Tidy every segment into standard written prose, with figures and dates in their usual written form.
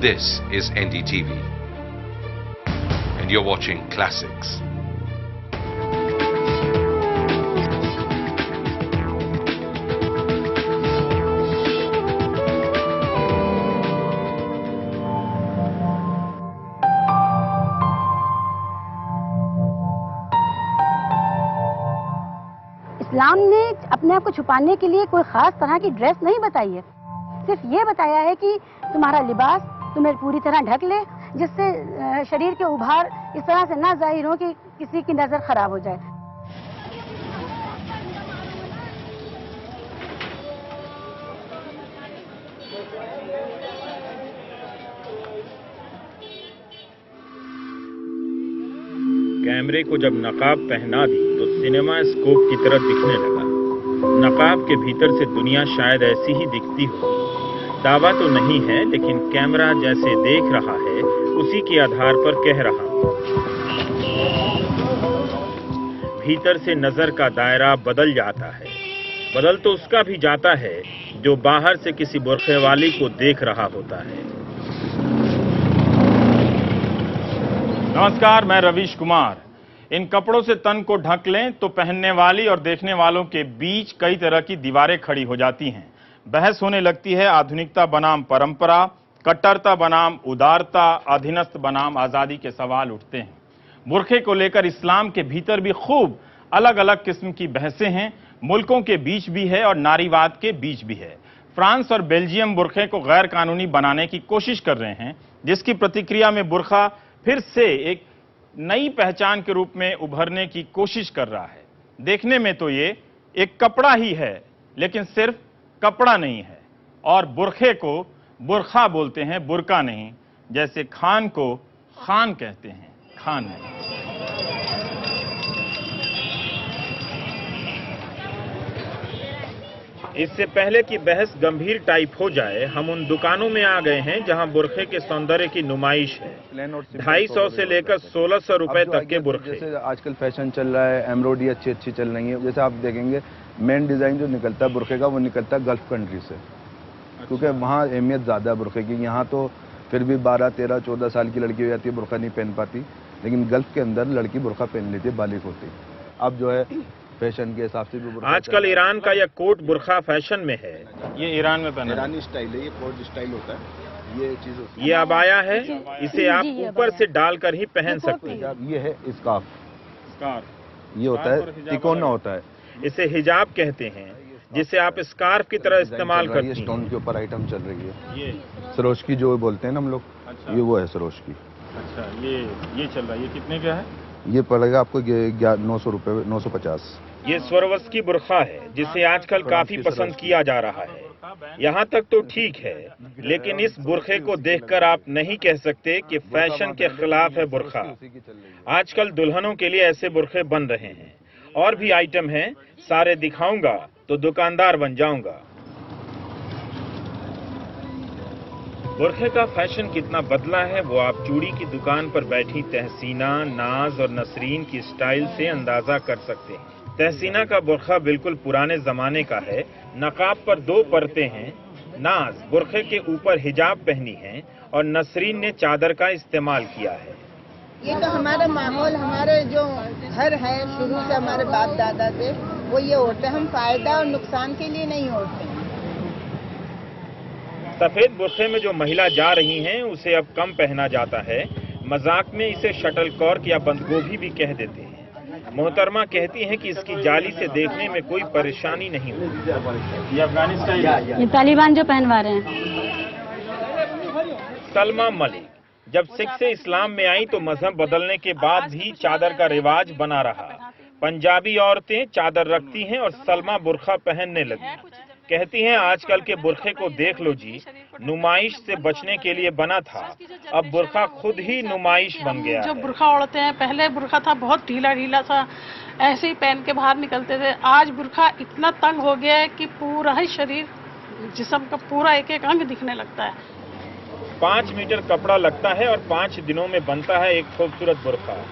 This is NDTV, and you're watching Classics. اسلام نے اپنے آپ کو چھپانے کے لیے کوئی خاص طرح کی ڈریس نہیں بتائی ہے، صرف یہ بتایا ہے کہ تمہارا لباس تمہیں پوری طرح ڈھک لے، جس سے شریر کے ابھار اس طرح سے نہ ظاہر ہو کہ کسی کی نظر خراب ہو جائے۔ کیمرے کو جب نقاب پہنا دی تو سینما اسکوپ کی طرح دکھنے لگا۔ نقاب کے بھیتر سے دنیا شاید ایسی ہی دکھتی ہو۔ دعویٰ تو نہیں ہے، لیکن کیمرہ جیسے دیکھ رہا ہے اسی کے آدھار پر کہہ رہا ہوں۔ بھیتر سے نظر کا دائرہ بدل جاتا ہے، بدل تو اس کا بھی جاتا ہے جو باہر سے کسی برقعے والی کو دیکھ رہا ہوتا ہے۔ نمسکار، میں رویش کمار۔ ان کپڑوں سے تن کو ڈھک لیں تو پہننے والی اور دیکھنے والوں کے بیچ کئی طرح کی دیواریں کھڑی ہو جاتی ہیں۔ بحث ہونے لگتی ہے آدھنکتا بنام پرمپرا، کٹرتا بنام ادارتا، ادھینست بنام آزادی کے سوال اٹھتے ہیں۔ برقعے کو لے کر اسلام کے بھیتر بھی خوب الگ الگ قسم کی بحثیں ہیں، ملکوں کے بیچ بھی ہے اور ناریواد کے بیچ بھی ہے۔ فرانس اور بیلجیم برقعے کو غیر قانونی بنانے کی کوشش کر رہے ہیں، جس کی پرتکریا میں برقعہ پھر سے ایک نئی پہچان کے روپ میں ابھرنے کی کوشش کر رہا ہے۔ دیکھنے میں تو یہ ایک کپڑا ہی ہے، لیکن صرف کپڑا نہیں ہے، اور برقعے کو برقع بولتے ہیں، برقع نہیں، جیسے خان کو خان کہتے ہیں، خان نہیں۔ اس سے پہلے کہ بحث گمبھیر ٹائپ ہو جائے، ہم ان دکانوں میں آ گئے ہیں جہاں برقعے کے سوندریہ کی نمائش ہے۔ 250 سے لے کر 1600 روپے تک کے برقعے۔ جیسے آج کل فیشن چل رہا ہے، ایمبرائڈری اچھی چل رہی ہے۔ جیسے آپ دیکھیں گے مین ڈیزائن جو نکلتا ہے برقعے کا، وہ نکلتا ہے گلف کنٹری سے، کیونکہ وہاں اہمیت زیادہ ہے برقعے کی۔ یہاں تو پھر بھی 12، 13، 14 سال کی لڑکی ہو جاتی ہے، برقعہ نہیں پہن پاتی، لیکن گلف کے اندر لڑکی برقعہ پہن لیتی ہے، بالغ ہوتی ہے۔ اب جو ہے فیشن کے حساب سے بھی آج کل ایران کا یہ کوٹ برقعہ فیشن میں ہے۔ یہ ایران میں پہنا ایرانی اسٹائل ہے، یہ کوٹ اسٹائل ہوتا ہے، یہ چیز ہوتی ہے۔ یہ عبایا ہے، اسے آپ اوپر سے ڈال کر ہی پہن سکتے ہیں۔ یہ ہے اسکارف، یہ ہوتا ہے تکونا ہوتا ہے، اسے حجاب کہتے ہیں، جسے آپ اسکارف کی طرح استعمال کرتے ہیں۔ اسٹون کے اوپر آئٹم چل رہی ہے، سروش کی جو بولتے ہیں نا ہم لوگ، یہ وہ ہے سروش کی۔ اچھا، یہ چل رہا ہے، یہ کتنے کا ہے؟ یہ پڑے گا آپ کو 900 روپے، 950۔ یہ سوروسکی برقعہ ہے، جسے آج کل کافی پسند کیا جا رہا ہے۔ یہاں تک تو ٹھیک ہے، لیکن اس برقعے کو دیکھ کر آپ نہیں کہہ سکتے کہ فیشن کے خلاف ہے برقعہ۔ آج کل دلہنوں کے لیے ایسے برقعے بن رہے ہیں، اور بھی آئٹم ہیں، سارے دکھاؤں گا تو دکاندار بن جاؤں گا۔ برقعے کا فیشن کتنا بدلا ہے وہ آپ چوڑی کی دکان پر بیٹھی تحسینہ، ناز اور نسرین کی سٹائل سے اندازہ کر سکتے ہیں۔ تحسینہ کا برقعہ بالکل پرانے زمانے کا ہے، نقاب پر 2 پرتیں ہیں۔ ناز برقعے کے اوپر حجاب پہنی ہے اور نسرین نے چادر کا استعمال کیا ہے۔ یہ تو ہمارا ماحول، ہمارے جو گھر ہے شروع سے ہمارے باپ دادا سے وہ یہ اوڑھتے ہیں، ہم فائدہ اور نقصان کے لیے نہیں اوڑھتے ہیں۔ سفید برقعے میں جو مہیلا جا رہی ہیں اسے اب کم پہنا جاتا ہے، مذاق میں اسے شٹل کارک یا بند گوبھی بھی کہہ دیتے ہیں۔ محترمہ کہتی ہیں کہ اس کی جالی سے دیکھنے میں کوئی پریشانی نہیں ہوتی۔ یہ افغانستان، یہ طالبان جو پہنوا رہے ہیں۔ سلما ملک جب سکھ سے اسلام میں آئی تو مذہب بدلنے کے بعد بھی چادر کا رواج بنا رہا۔ پنجابی عورتیں چادر رکھتی ہیں اور سلما برقعہ پہننے لگی۔ کہتی ہیں آج کل کے برقعے کو دیکھ لو جی، نمائش سے بچنے کے لیے بنا تھا، اب برقعہ خود ہی نمائش بن گیا ہے۔ جو برقعہ اوڑھتے ہیں، پہلے برقعہ تھا بہت ڈھیلا تھا، ایسے ہی پہن کے باہر نکلتے تھے۔ آج برقعہ اتنا تنگ ہو گیا ہے کہ پورا ہی شریر، جسم کا پورا ایک ایک انگ دکھنے لگتا ہے۔ 5 میٹر کپڑا لگتا ہے اور 5 دنوں میں بنتا ہے ایک خوبصورت برقعہ۔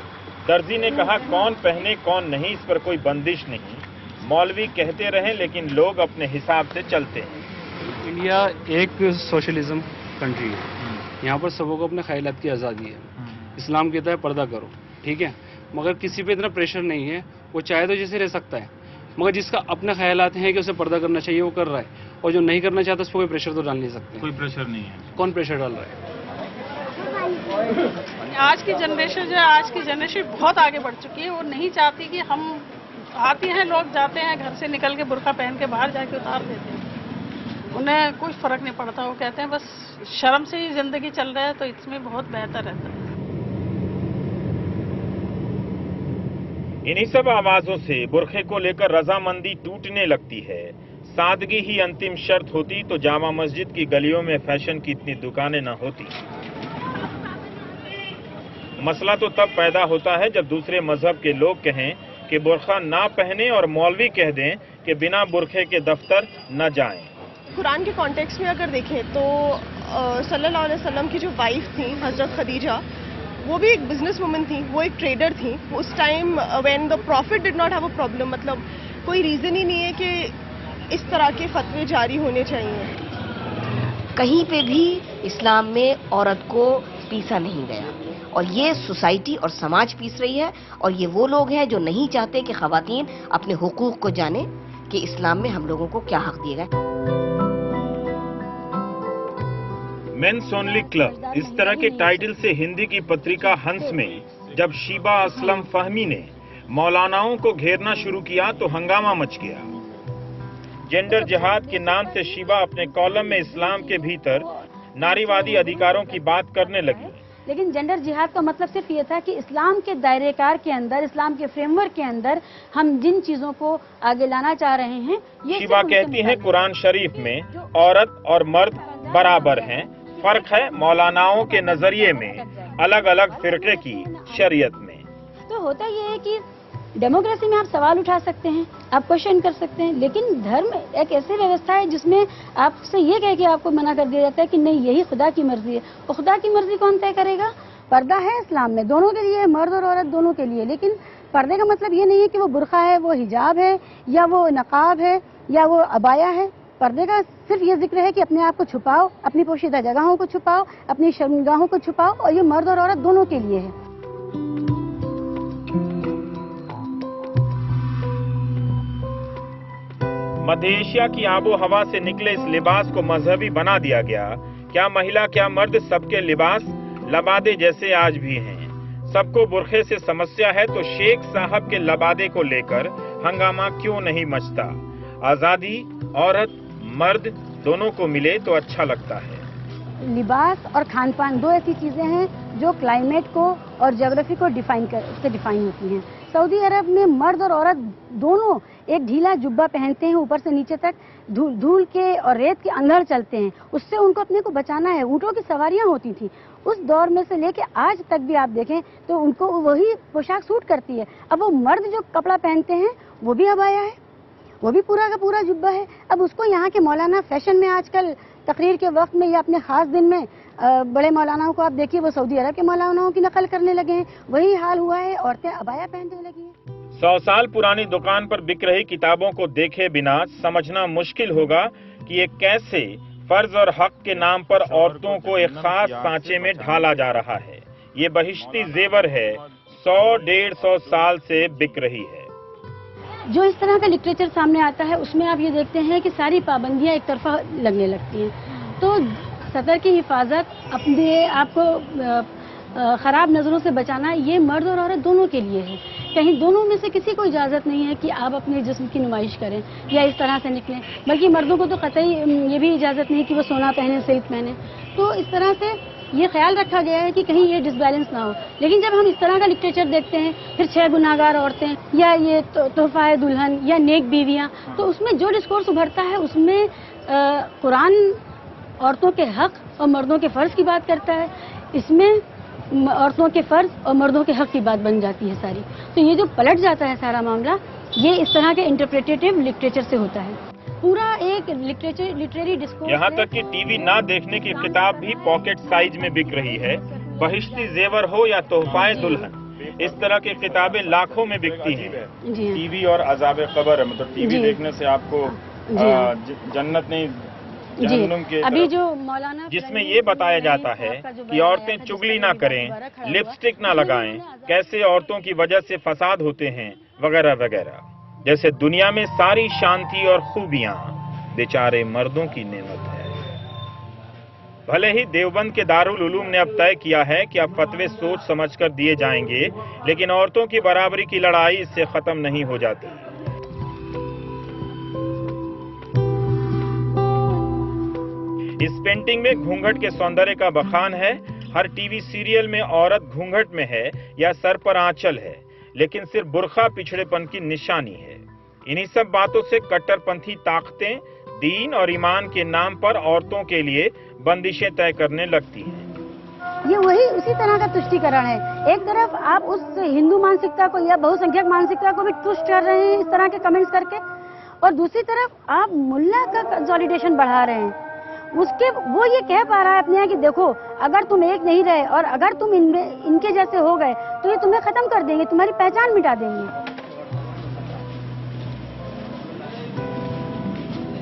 درزی نے کہا کون پہنے کون نہیں اس پر کوئی بندش نہیں، مولوی کہتے رہیں لیکن لوگ اپنے حساب سے چلتے ہیں۔ انڈیا ایک سوشلزم کنٹری ہے. یہاں پر سبوں کو اپنے خیالات کی آزادی ہے. اسلام کہتا ہے پردہ کرو, ٹھیک ہے, مگر کسی پہ اتنا پریشر نہیں ہے. وہ چاہے تو جیسے رہ سکتا ہے, مگر جس کا اپنے خیالات ہیں کہ اسے پردہ کرنا چاہیے وہ کر رہا ہے, اور جو نہیں کرنا چاہتا اس پہ کوئی پریشر تو ڈال نہیں سکتے. کوئی پریشر نہیں ہے. کون پریشر ڈال رہا ہے؟ آج کی جنریشن جو ہے, آج کی جنریشن بہت آگے بڑھ چکی ہے. وہ نہیں چاہتی کہ ہم آتے ہیں, لوگ جاتے ہیں گھر سے نکل کے برقع پہن کے باہر جا کے اتار دیتے ہیں. انہیں کوئی فرق نہیں پڑتا. وہ کہتے ہیں بس شرم سے ہی زندگی چل رہا ہے تو اس میں بہت بہتر رہتا ہے. انہی سب آوازوں سے برقعے کو لے کر رضامندی ٹوٹنے لگتی ہے. سادگی ہی انتم شرط ہوتی تو جامع مسجد کی گلیوں میں فیشن کی اتنی دکانیں نہ ہوتی. مسئلہ تو تب پیدا ہوتا ہے جب دوسرے مذہب کے لوگ کہیں کہ برقع نہ پہنیں اور مولوی کہہ دیں کہ بنا برقعے کے دفتر نہ جائیں. قرآن کے کانٹیکسٹ میں اگر دیکھیں تو صلی اللہ علیہ وسلم کی جو وائف تھیں حضرت خدیجہ, وہ بھی ایک بزنس وومن تھیں, وہ ایک ٹریڈر تھیں. اس time when the profit did not have a problem, مطلب کوئی ریزن ہی نہیں ہے کہ اس طرح کے فتوے جاری ہونے چاہیے. کہیں پہ بھی اسلام میں عورت کو پیسا نہیں گیا, اور یہ سوسائٹی اور سماج پیس رہی ہے. اور یہ وہ لوگ ہیں جو نہیں چاہتے کہ خواتین اپنے حقوق کو جانیں کہ اسلام میں ہم لوگوں کو کیا حق دیے گئے. مینس اونلی کلب, اس طرح کے ٹائٹل سے ہندی کی پتریکا ہنس میں جب شیبہ اسلم فہمی نے مولاناؤں کو گھیرنا شروع کیا تو ہنگامہ مچ گیا. جینڈر جہاد کے نام سے شیبہ اپنے کالم میں اسلام کے بھیتر ناری وادی ادھیکاروں کی بات کرنے لگی. لیکن جنڈر جہاد کا مطلب صرف یہ تھا کہ اسلام کے دائرے کار کے اندر, اسلام کے فریم ورک کے اندر ہم جن چیزوں کو آگے لانا چاہ رہے ہیں. شیبہ کہتی ہیں قرآن شریف میں عورت اور مرد برابر ہیں, فرق ہے مولاناؤں کے نظریے میں, الگ الگ فرقے کی شریعت میں. تو ہوتا یہ ہے کہ ڈیموکریسی میں آپ سوال اٹھا سکتے ہیں, آپ کوشچن کر سکتے ہیں, لیکن دھرم ایک ایسی ویوستھا ہے جس میں آپ سے یہ کہہ کے آپ کو منع کر دیا جاتا ہے کہ نہیں یہی خدا کی مرضی ہے. اور خدا کی مرضی کون طے کرے گا؟ پردہ ہے اسلام میں دونوں کے لیے, مرد اور عورت دونوں کے لیے. لیکن پردے کا مطلب یہ نہیں ہے کہ وہ برقع ہے, وہ حجاب ہے, یا وہ نقاب ہے, یا وہ عبایا ہے. پردے کا صرف یہ ذکر ہے کہ اپنے آپ کو چھپاؤ, اپنی پوشیدہ جگہوں کو چھپاؤ, اپنی شرمگاہوں کو چھپاؤ, اور یہ مرد اور عورت دونوں کے لیے ہے. مدھیہ ایشیا کی آب و ہوا سے نکلے اس لباس کو مذہبی بنا دیا گیا. کیا مہیلا کیا مرد, سب کے لباس لبادے جیسے آج بھی ہیں. سب کو برقعے سے سمسیا ہے تو شیخ صاحب کے لبادے کو لے کر ہنگامہ کیوں نہیں مچتا. آزادی عورت مرد دونوں کو ملے تو اچھا لگتا ہے. لباس اور کھان پان دو ایسی چیزیں ہیں جو کلائمیٹ کو اور جغرافی کو ڈیفائن ہوتی ہیں. سعودی عرب میں مرد اور عورت دونوں ایک ڈھیلا جبہ پہنتے ہیں, اوپر سے نیچے تک دھول کے اور ریت کے اندر چلتے ہیں. اس سے ان کو اپنے کو بچانا ہے. اونٹوں کی سواریاں ہوتی تھیں اس دور میں سے لے کے آج تک بھی آپ دیکھیں تو ان کو وہی پوشاک سوٹ کرتی ہے. اب وہ مرد جو کپڑا پہنتے ہیں وہ بھی عبایا ہے, وہ بھی پورا کا پورا جبہ ہے. اب اس کو یہاں کے مولانا فیشن میں آج کل تقریر کے وقت میں یا اپنے خاص دن میں بڑے مولاناؤں کو آپ دیکھیے وہ سعودی عرب کے مولاناؤں کی نقل کرنے لگے ہیں. وہی حال ہوا ہے, عورتیں عبایا پہننے لگی ہیں. 100 سال پرانی دکان پر بک رہی کتابوں کو دیکھے بنا سمجھنا مشکل ہوگا کہ یہ کیسے فرض اور حق کے نام پر عورتوں کو ایک خاص سانچے میں ڈھالا جا رہا ہے. یہ بہشتی زیور ہے, 100-150 سال سے بک رہی ہے. جو اس طرح کا لٹریچر سامنے آتا ہے اس میں آپ یہ دیکھتے ہیں کہ ساری پابندیاں ایک طرفہ لگنے لگتی ہیں. تو سطر کی حفاظت, اپنے آپ کو خراب نظروں سے بچانا, یہ مرد اور عورت دونوں کے لیے ہے. کہیں دونوں میں سے کسی کو اجازت نہیں ہے کہ آپ اپنے جسم کی نمائش کریں یا اس طرح سے نکلیں. بلکہ مردوں کو تو قطعی یہ بھی اجازت نہیں کہ وہ سونا پہنیں, سلک پہنیں. تو اس طرح سے یہ خیال رکھا گیا ہے کہ کہیں یہ ڈس بیلنس نہ ہو. لیکن جب ہم اس طرح کا لٹریچر دیکھتے ہیں, پھر 6 گناہگار عورتیں یا یہ تحفہ دلہن یا نیک بیویاں, تو اس میں جو ڈسکورس ابھرتا ہے اس میں قرآن عورتوں کے حق اور مردوں کے فرض کی بات کرتا ہے. اس میں عورتوں کے فرض اور مردوں کے حق کی بات بن جاتی ہے ساری. تو یہ جو پلٹ جاتا ہے سارا معاملہ, یہ اس طرح کے انٹرپریٹیو لٹریچر سے ہوتا ہے. پورا ایک لٹریری ڈسکورس. یہاں تک کہ ٹی وی نہ دیکھنے کی کتاب بھی پاکٹ سائز میں بک رہی ہے. بہشتی زیور ہو یا تحفہ دلہن, اس طرح کی کتابیں لاکھوں میں بکتی ہیں. ٹی وی اور عذاب قبر, مطلب ٹی وی دیکھنے سے آپ کو جنت نہیں जहन्नुम के अभी तरफ, जो मौलाना जिसमें ये बताया जाता है कि औरतें चुगली ना करें, लिपस्टिक ना लगाएं, कैसे औरतों की वजह से फसाद होते हैं, वगैरह वगैरह। जैसे दुनिया में सारी शांति और खूबियां बेचारे मर्दों की नेमत है। भले ही देवबंद के दारुल उलूम ने अब तय किया है कि अब फतवे सोच समझकर दिए जाएंगे, लेकिन औरतों की बराबरी की लड़ाई इससे खत्म नहीं हो जाती। इस पेंटिंग में घूंघट के सौंदर्य का बखान है। हर टीवी सीरियल में औरत घूंघट में है या सर पर आंचल है, लेकिन सिर्फ बुर्खा पिछड़ेपन की निशानी है। इन्हीं सब बातों से कट्टरपंथी ताकतें दीन और ईमान के नाम पर औरतों के लिए बंदिशें तय करने लगती हैं। ये वही उसी तरह का तुष्टीकरण है। एक तरफ आप उस हिंदू मानसिकता को या बहुसंख्यक मानसिकता को भी तुष्ट कर रहे हैं इस तरह के कमेंट्स करके, और दूसरी तरफ आप मुल्ला का कंसोलिडेशन बढ़ा रहे हैं। उसके वो ये कह पा रहा है अपने यहाँ कि देखो, अगर तुम एक नहीं रहे और अगर तुम इनके जैसे हो गए तो ये तुम्हें खत्म कर देंगे, तुम्हारी पहचान मिटा देंगे।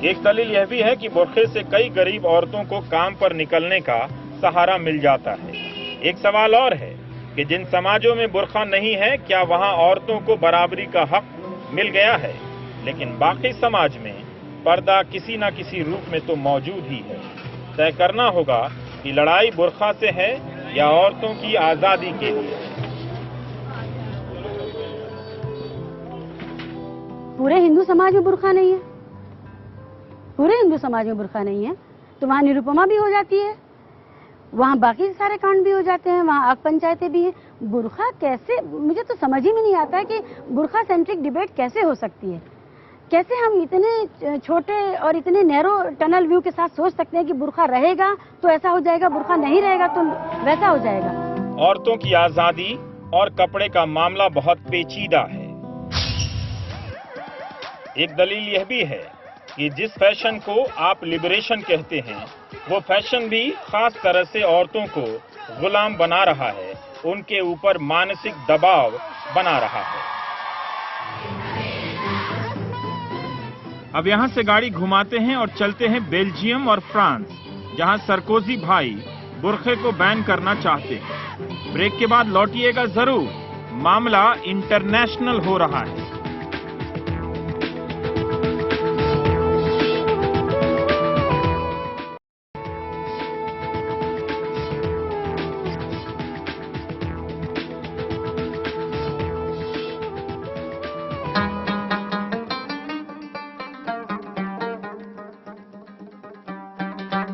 एक दलील यह भी है कि बुर्खे से कई गरीब औरतों को काम पर निकलने का सहारा मिल जाता है। एक सवाल और है कि जिन समाजों में बुर्खा नहीं है, क्या वहां औरतों को बराबरी का हक मिल गया है? लेकिन बाकी समाज में पर्दा किसी न किसी रूप में तो मौजूद ही है। तय करना होगा कि लड़ाई बुर्खा से है या औरतों की आजादी के लिए। पूरे हिंदू समाज में बुर्खा नहीं है, पूरे हिंदू समाज में बुर्खा नहीं है, तो वहाँ निरुपमा भी हो जाती है, वहाँ बाकी सारे कांड भी हो जाते हैं, वहाँ आग पंचायतें भी हैं। बुर्खा कैसे, मुझे तो समझ ही में नहीं आता है कि बुर्खा सेंट्रिक डिबेट कैसे हो सकती है। कैसे हम इतने छोटे और इतने नैरो टनल व्यू के साथ सोच सकते हैं कि बुर्खा रहेगा तो ऐसा हो जाएगा, बुर्खा नहीं रहेगा तो वैसा हो जाएगा। औरतों की आजादी और कपड़े का मामला बहुत पेचीदा है। एक दलील यह भी है कि जिस फैशन को आप लिबरेशन कहते हैं, वो फैशन भी खास तरह से औरतों को गुलाम बना रहा है, उनके ऊपर मानसिक दबाव बना रहा है। अब यहाँ से गाड़ी घुमाते हैं और चलते हैं बेल्जियम और फ्रांस, जहाँ सरकोजी भाई बुर्खे को बैन करना चाहते हैं। ब्रेक के बाद लौटिएगा जरूर, मामला इंटरनेशनल हो रहा है।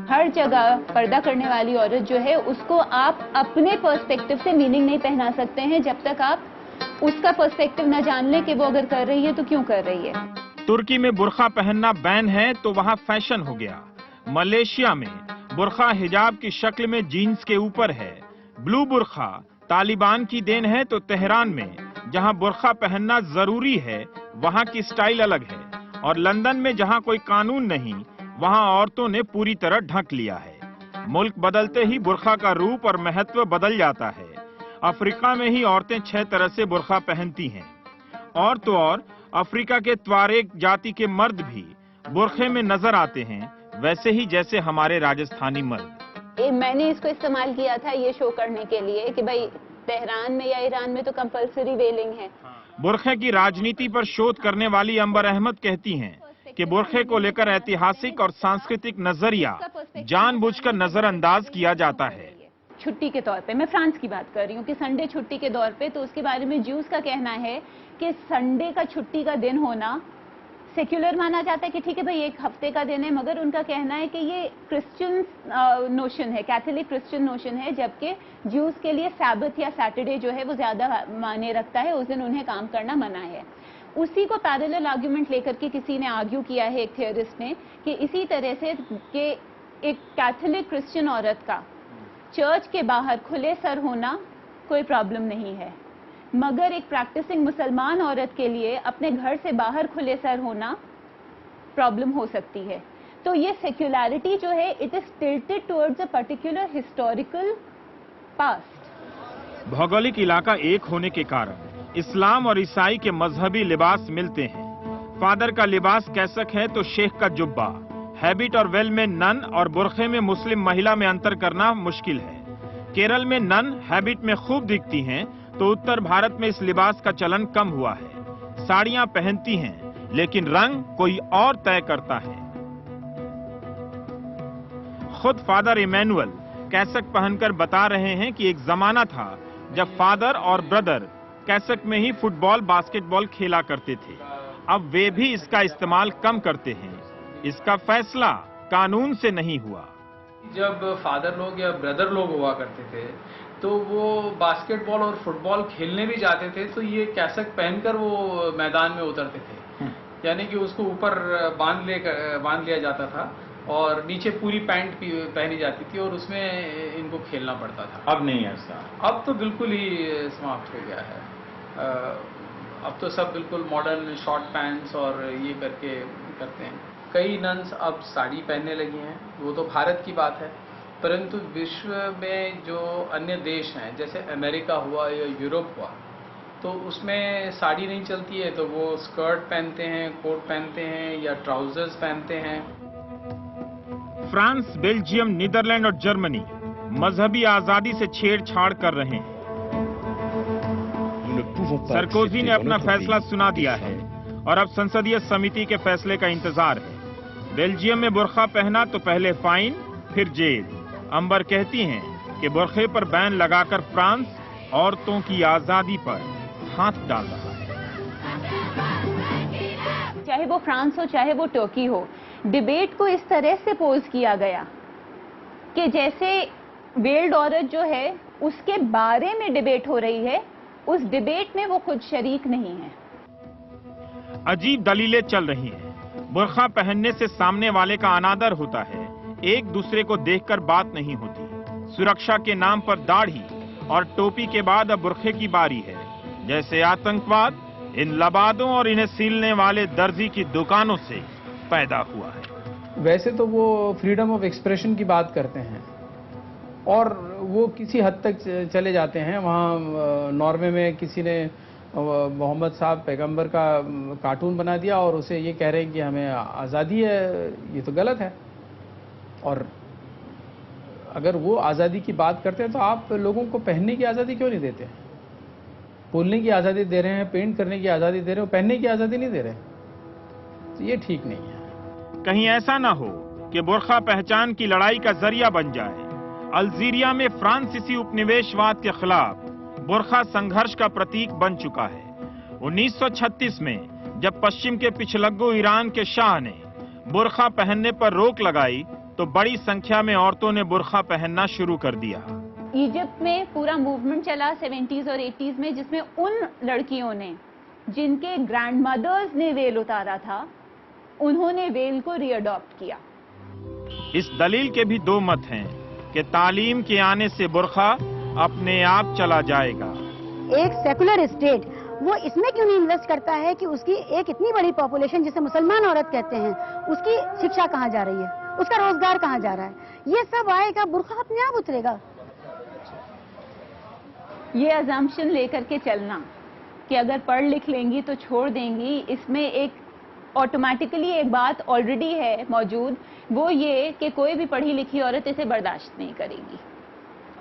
हर जगह पर्दा करने वाली औरत जो है उसको आप अपने पर्सपेक्टिव से मीनिंग नहीं पहना सकते हैं जब तक आप उसका पर्सपेक्टिव न जान लें कि वो अगर कर रही है तो क्यों कर रही है। तुर्की में बुर्खा पहनना बैन है तो वहाँ फैशन हो गया। मलेशिया में बुर्खा हिजाब की शक्ल में जीन्स के ऊपर है। ब्लू बुर्खा तालिबान की देन है तो तेहरान में जहाँ बुर्खा पहनना जरूरी है वहाँ की स्टाइल अलग है, और लंदन में जहाँ कोई कानून नहीं वहाँ औरतों ने पूरी तरह ढक लिया है। मुल्क बदलते ही बुर्खा का रूप और महत्व बदल जाता है। अफ्रीका में ही औरतें 6 तरह से बुर्खा पहनती हैं, और तो और अफ्रीका के त्वारेग जाति के मर्द भी बुर्खे में नजर आते हैं, वैसे ही जैसे हमारे राजस्थानी मर्द। मैंने इसको इस्तेमाल किया था ये शो करने के लिए कि भाई तेहरान में या ईरान में तो कंपलसरी वेलिंग है। बुर्खे की राजनीति पर शोध करने वाली अंबर अहमद कहती हैं कि बुर्खे को लेकर ऐतिहासिक और सांस्कृतिक नजरिया जानबूझकर नजरअंदाज किया जाता है। छुट्टी के तौर पे, मैं फ्रांस की बात कर रही हूँ कि संडे छुट्टी के तौर पे, तो उसके बारे में ज्यूस का कहना है कि संडे का छुट्टी का दिन होना सेक्युलर माना जाता है कि ठीक है भाई एक हफ्ते का दिन है, मगर उनका कहना है कि ये क्रिश्चियन नोशन है, कैथोलिक क्रिश्चियन नोशन है, जबकि ज्यूस के लिए सैबथ या सैटरडे जो है वो ज्यादा माने रखता है, उस दिन उन्हें काम करना मना है। उसी को पैरेलल आर्ग्यूमेंट लेकर के किसी ने आर्ग्यू किया है, एक थियोरिस्ट ने, कि इसी तरह से कि एक कैथोलिक क्रिश्चियन औरत का चर्च के बाहर खुले सर होना कोई प्रॉब्लम नहीं है, मगर एक प्रैक्टिसिंग मुसलमान औरत के लिए अपने घर से बाहर खुले सर होना प्रॉब्लम हो सकती है। तो ये सेक्युलरिटी जो है it is tilted towards a particular historical past. भौगोलिक इलाका एक होने के कारण इस्लाम और ईसाई के मजहबी लिबास मिलते हैं। फादर का लिबास कैसक है तो शेख का जुब्बा, हैबिट और वेल में नन और बुरखे में मुस्लिम महिला में अंतर करना मुश्किल है। केरल में नन हैबिट में खूब दिखती हैं, तो उत्तर भारत में इस लिबास का चलन कम हुआ है। साड़ियां पहनती हैं, लेकिन रंग कोई और तय करता है। खुद फादर इमैनुअल कैसक पहनकर बता रहे हैं कि एक जमाना था जब फादर और ब्रदर कैसक में ही फुटबॉल बास्केटबॉल खेला करते थे। अब वे भी इसका इस्तेमाल कम करते हैं। इसका फैसला कानून से नहीं हुआ। जब फादर लोग या ब्रदर लोग हुआ करते थे तो वो बास्केटबॉल और फुटबॉल खेलने भी जाते थे, तो ये कैसक पहनकर वो मैदान में उतरते थे। यानी कि उसको ऊपर बांध लिया जाता था और नीचे पूरी पैंट पहनी जाती थी और उसमें इनको खेलना पड़ता था। अब नहीं है ऐसा। अब तो बिल्कुल ही समाप्त हो गया है। अब तो सब बिल्कुल मॉडर्न शॉर्ट पैंट्स और ये करके करते हैं। कई नन्स अब साड़ी पहनने लगी हैं, वो तो भारत की बात है, परंतु विश्व में जो अन्य देश हैं जैसे अमेरिका हुआ या यूरोप हुआ, तो उसमें साड़ी नहीं चलती है, तो वो स्कर्ट पहनते हैं, कोट पहनते हैं या ट्राउजर्स पहनते हैं। फ्रांस, बेल्जियम, नीदरलैंड और जर्मनी मजहबी आजादी से छेड़छाड़ कर रहे हैं। सरकोजी ने अपना फैसला सुना दिया है और अब संसदीय समिति के फैसले का इंतजार है। बेल्जियम में बुर्खा पहना तो पहले फाइन, फिर जेल। अंबर कहती हैं कि बुर्खे पर बैन लगाकर फ्रांस औरतों की आजादी पर हाथ डाल रहा है। चाहे वो फ्रांस हो चाहे वो टर्की हो, डिबेट को इस तरह से पोज किया गया कि जैसे वेल्ड औरत जो है उसके बारे में डिबेट हो रही है, उस डिबेट में वो खुद शरीक नहीं है। अजीब दलीलें चल रही हैं। बुर्खा पहनने से सामने वाले का अनादर होता है, एक दूसरे को देखकर बात नहीं होती। सुरक्षा के नाम पर दाढ़ी और टोपी के बाद अब बुर्खे की बारी है। जैसे आतंकवाद इन लबादों और इन्हें सीलने वाले दर्जी की दुकानों से पैदा हुआ है। वैसे तो वो फ्रीडम ऑफ एक्सप्रेशन की बात करते हैं और वो किसी हद तक चले जाते हैं। वहाँ नॉर्वे में किसी ने मोहम्मद साहब पैगंबर का कार्टून बना दिया और उसे ये कह रहे हैं कि हमें आज़ादी है, ये तो गलत है। और अगर वो आज़ादी की बात करते हैं तो आप लोगों को पहनने की आज़ादी क्यों नहीं देते? बोलने की आज़ादी दे रहे हैं, पेंट करने की आज़ादी दे रहे हो, पहनने की आज़ादी नहीं दे रहे, तो ये ठीक नहीं है। कहीं ऐसा ना हो कि बुर्खा पहचान की लड़ाई का जरिया बन जाए। अल्जीरिया में फ्रांसीसी उपनिवेशवाद के खिलाफ बुर्खा संघर्ष का प्रतीक बन चुका है। 1936 में जब पश्चिम के पिछलग्गू ईरान के शाह ने बुर्खा पहनने पर रोक लगाई तो बड़ी संख्या में औरतों ने बुर्खा पहनना शुरू कर दिया। इजिप्ट में पूरा मूवमेंट चला 70s और 80s में, जिसमें उन लड़कियों ने जिनके ग्रैंड मदर्स ने वेल उतारा था, उन्होंने वेल को रीअडॉप्ट किया। इस दलील के भी दो मत हैं कि तालीम के आने से बुर्खा अपने आप चला जाएगा। एक सेकुलर स्टेट वो इसमें क्यों नहीं इन्वेस्ट करता है कि उसकी एक इतनी बड़ी पॉपुलेशन जिसे मुसलमान औरत कहते हैं, उसकी शिक्षा कहाँ जा रही है, उसका रोजगार कहाँ जा रहा है, ये सब आएगा, बुर्खा अपने आप उतरेगा। ये अजम्पशन लेकर के चलना कि अगर पढ़ लिख लेंगी तो छोड़ देंगी, इसमें एक ऑटोमेटिकली एक बात ऑलरेडी है मौजूद, वो ये कि कोई भी पढ़ी लिखी औरत इसे बर्दाश्त नहीं करेगी।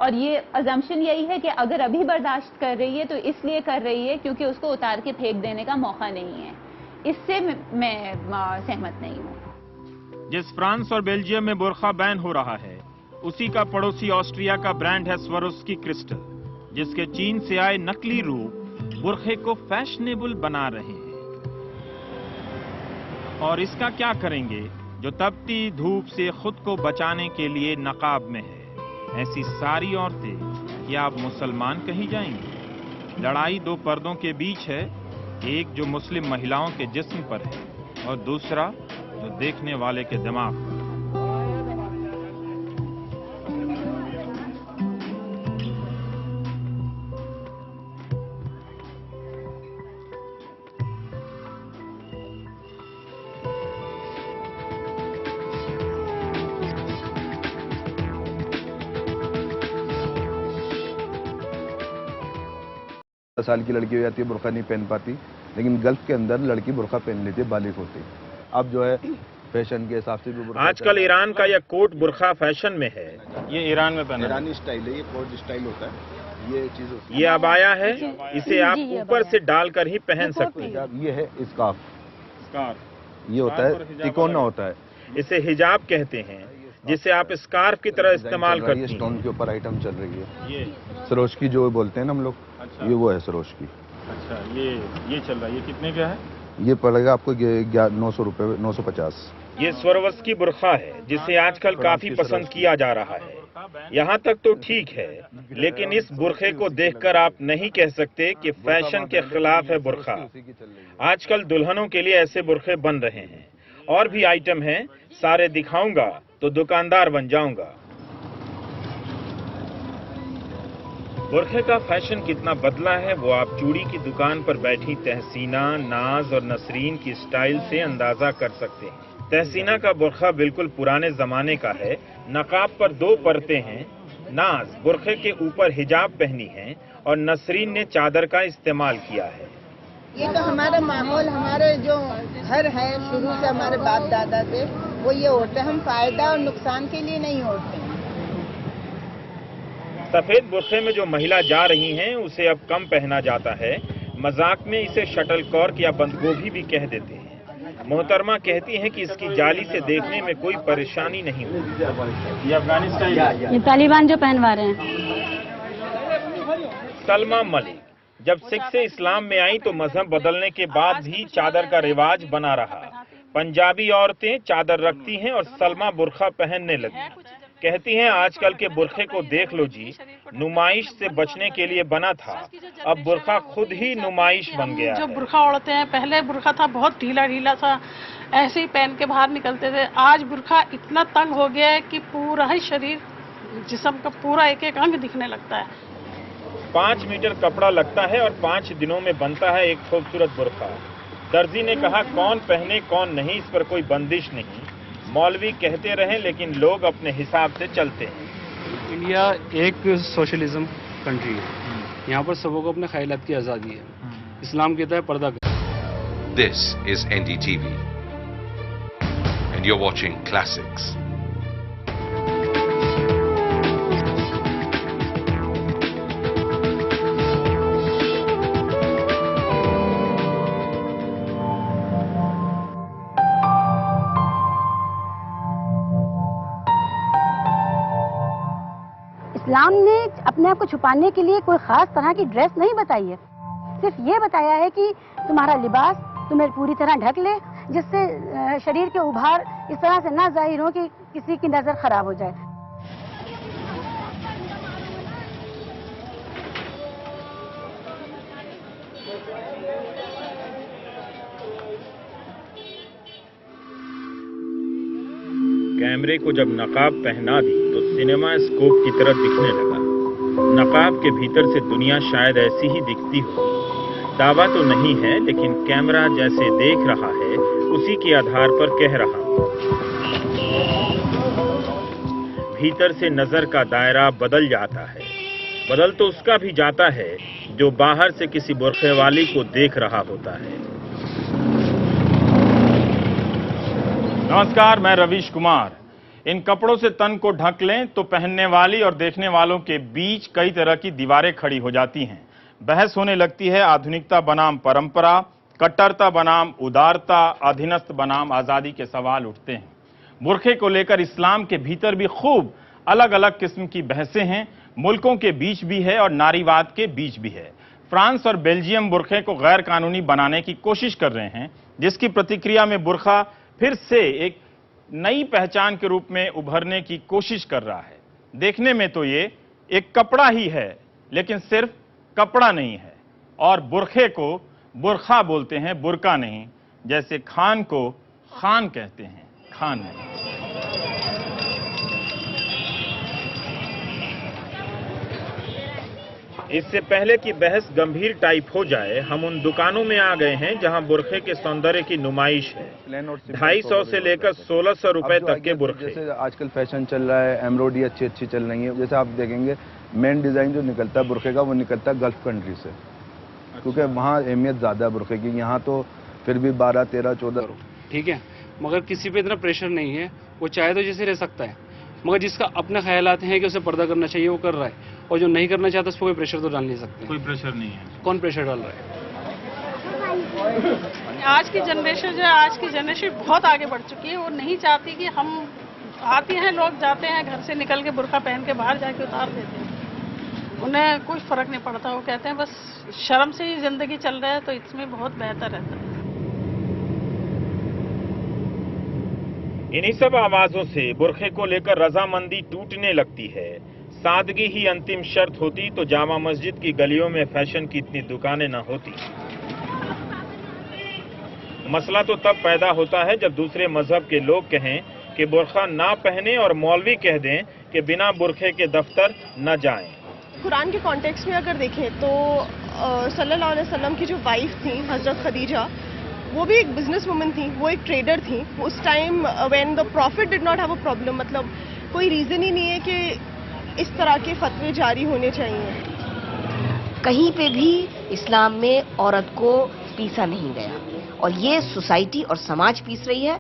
और ये अजम्पशन यही है कि अगर अभी बर्दाश्त कर रही है तो इसलिए कर रही है क्योंकि उसको उतार के फेंक देने का मौका नहीं है। इससे मैं सहमत नहीं हूँ। जिस फ्रांस और बेल्जियम में बुर्खा बैन हो रहा है, उसी का पड़ोसी ऑस्ट्रिया का ब्रांड है स्वरोस्की क्रिस्टल, जिसके चीन से आए नकली रूप बुर्खे को फैशनेबल बना रहे हैं। और इसका क्या करेंगे जो तपती धूप से खुद को बचाने के लिए नकाब में है? ऐसी सारी औरतें क्या अब मुसलमान कही जाएंगी? लड़ाई दो पर्दों के बीच है, एक जो मुस्लिम महिलाओं के जिस्म पर है और दूसरा जो देखने वाले के दिमाग पर। साल की लड़की हो जाती है, बुर्का नहीं पहन पाती, लेकिन गल्फ के अंदर लड़की बुर्का पहन लेती है, बालिग होती है। अब जो है फैशन के हिसाब से भी बुर्का आजकल ईरान का यह कोट बुर्का फैशन में है। ये ईरान में पहना ईरानी स्टाइल है, ये कोट स्टाइल होता है, ये चीज होती है। ये अबाया है, इसे आप ऊपर से डालकर ही पहन सकते हैं। ये है स्कार्फ, ये होता है तिकोना होता है, इसे हिजाब कहते हैं, जिसे आप स्कार्फ की तरह इस्तेमाल करते हैं। स्टोन के ऊपर आइटम चल रही है, ये सरोजकी जो बोलते हैं ना हम लोग, ये वो है सरोजकी। अच्छा, ये चल रहा है, ये कितने का है? ये पड़ेगा आपको 900 रुपये, 950। ये स्वरवस्की बुर्का है, जिसे आजकल काफी पसंद किया जा रहा है। यहाँ तक तो ठीक है, लेकिन इस बुर्के को देखकर आप नहीं कह सकते कि फैशन के खिलाफ है बुर्का। आजकल दुल्हनों के लिए ऐसे बुर्के बन रहे हैं। और भी आइटम हैं, सारे दिखाऊंगा तो दुकानदार बन जाऊंगा। बुर्के का फैशन कितना बदला है वो आप चूड़ी की दुकान पर बैठी तहसीना, नाज और नसरीन की स्टाइल से अंदाजा कर सकते हैं। तहसीना का बुर्का बिल्कुल पुराने जमाने का है। नकाब पर 2 परतें हैं। नाज बुर्के के ऊपर हिजाब पहनी है और नसरीन ने चादर का इस्तेमाल किया है। ये तो हमारा माहौल, हमारे जो घर है शुरू से हमारे बाप दादा से वो ये होते हैं। हम फायदा और नुकसान के लिए नहीं होते। सफेद बुर्के में जो महिला जा रही हैं उसे अब कम पहना जाता है। मजाक में इसे शटल कॉर्क या बंदगोभी भी कह देते हैं। मोहतरमा कहती हैं कि इसकी जाली से देखने में कोई परेशानी नहीं होती। ये अफगानिस्तान, ये तालिबान जो पहनवा रहे हैं। सलमा मलिक जब सिख से इस्लाम में आई तो मजहब बदलने के बाद भी चादर का रिवाज बना रहा। पंजाबी औरतें चादर रखती हैं और सलमा बुर्का पहनने लगी। कहती हैं आजकल के बुर्के को देख लो जी, नुमाइश से बचने के लिए बना था, अब बुर्का खुद ही नुमाइश बन गया। जो बुर्का ओढ़ते हैं, पहले बुर्का था बहुत ढीला ढीला सा, ऐसे ही पहन के बाहर निकलते थे। आज बुर्का इतना तंग हो गया है कि पूरा ही शरीर, जिस्म का पूरा एक एक अंग दिखने लगता है। 5 मीटर कपड़ा लगता है और 5 दिनों में बनता है एक खूबसूरत बुर्का। दर्जी ने कहा कौन पहने कौन नहीं, इस पर कोई बंदिश नहीं। मौलवी कहते रहें लेकिन लोग अपने हिसाब से चलते हैं। इंडिया एक सोशलिज्म कंट्री है, यहाँ पर सबों को अपने ख्यालात की आज़ादी है। इस्लाम कहता है पर्दा करो। This is NDTV, and you're watching Classics. इस्लाम ने अपने आप को छुपाने के लिए कोई खास तरह की ड्रेस नहीं बताई है। सिर्फ ये बताया है कि तुम्हारा लिबास तुम्हें पूरी तरह ढक ले, जिससे शरीर के उभार इस तरह से ना जाहिर हो कि किसी की नजर खराब हो जाए। कैमरे को जब नकाब पहना दी तो सिनेमा स्कोप की तरह दिखने लगा। नकाब के भीतर से दुनिया शायद ऐसी ही दिखती हो। दावा तो नहीं है, लेकिन कैमरा जैसे देख रहा है उसी के आधार पर कह रहा हूं। भीतर से नजर का दायरा बदल जाता है। बदल तो उसका भी जाता है जो बाहर से किसी बुर्के वाली को देख रहा होता है। नमस्कार, मैं रवीश कुमार। इन कपड़ों से तन को ढक लें तो पहनने वाली और देखने वालों के बीच कई तरह की दीवारें खड़ी हो जाती हैं। बहस होने लगती है आधुनिकता बनाम परंपरा, कट्टरता बनाम उदारता, अधीनस्थ बनाम आजादी के सवाल उठते हैं। बुर्के को लेकर इस्लाम के भीतर भी खूब अलग अलग किस्म की बहसें हैं। मुल्कों के बीच भी है और नारीवाद के बीच भी है। फ्रांस और बेल्जियम बुर्के को गैर कानूनी बनाने की कोशिश कर रहे हैं, जिसकी प्रतिक्रिया में बुर्का फिर से एक नई पहचान के रूप में उभरने की कोशिश कर रहा है। देखने में तो ये एक कपड़ा ही है, लेकिन सिर्फ कपड़ा नहीं है। और बुर्के को बुर्खा बोलते हैं, बुर्का नहीं। जैसे खान को खान कहते हैं, खान नहीं। इससे पहले कि बहस गंभीर टाइप हो जाए, हम उन दुकानों में आ गए हैं जहां बुर्के के सौंदर्य की नुमाइश है। 250 से लेकर 1600 रुपए तक के बुर्के। जैसे आजकल फैशन चल रहा है, एम्ब्रॉयडरी अच्छी अच्छी चल रही है। जैसे आप देखेंगे मेन डिजाइन जो निकलता है बुर्के का, वो निकलता है गल्फ कंट्री से, क्योंकि वहाँ अहमियत ज्यादा है बुर्के की। यहाँ तो फिर भी 12, 13, 14। ठीक है, मगर किसी पे इतना प्रेशर नहीं है, वो चाहे तो जैसे रह सकता है, मगर जिसका अपने ख्यालात हैं कि उसे पर्दा करना चाहिए वो कर रहा है, और जो नहीं करना चाहता उस पर कोई प्रेशर तो डाल नहीं सकते। कोई प्रेशर नहीं है। कौन प्रेशर डाल रहा है? आज की जनरेशन जो है, आज की जनरेशन बहुत आगे बढ़ चुकी है। वो नहीं चाहती कि हम आते हैं, लोग जाते हैं घर से निकल के बुर्का पहन के बाहर जाके उतार देते हैं, उन्हें कोई फर्क नहीं पड़ता। वो कहते हैं बस शर्म से ही जिंदगी चल रहा है, तो इसमें बहुत बेहतर रहता है। इन्हीं सब आवाजों से बुरखे को लेकर रजामंदी टूटने लगती है। सादगी ही अंतिम शर्त होती तो जामा मस्जिद की गलियों में फैशन की इतनी दुकानें न होती। मसला तो तब पैदा होता है जब दूसरे मजहब के लोग कहें कि बुरखा ना पहने और मौलवी कह दें कि बिना बुरखे के दफ्तर न जाएं। कुरान के कॉन्टेक्स्ट में अगर देखें तो सल्लल्लाहु अलैहि वसल्लम की जो वाइफ थी हजरत खदीजा, वो भी एक बिजनेस वुमन थी, वो एक ट्रेडर थी। उस time when the profit did not have a problem, मतलब कोई रीजन ही नहीं है कि इस तरह के फतवे जारी होने चाहिए। कहीं पे भी इस्लाम में औरत को पीसा नहीं गया, और ये सोसाइटी और समाज पीस रही है।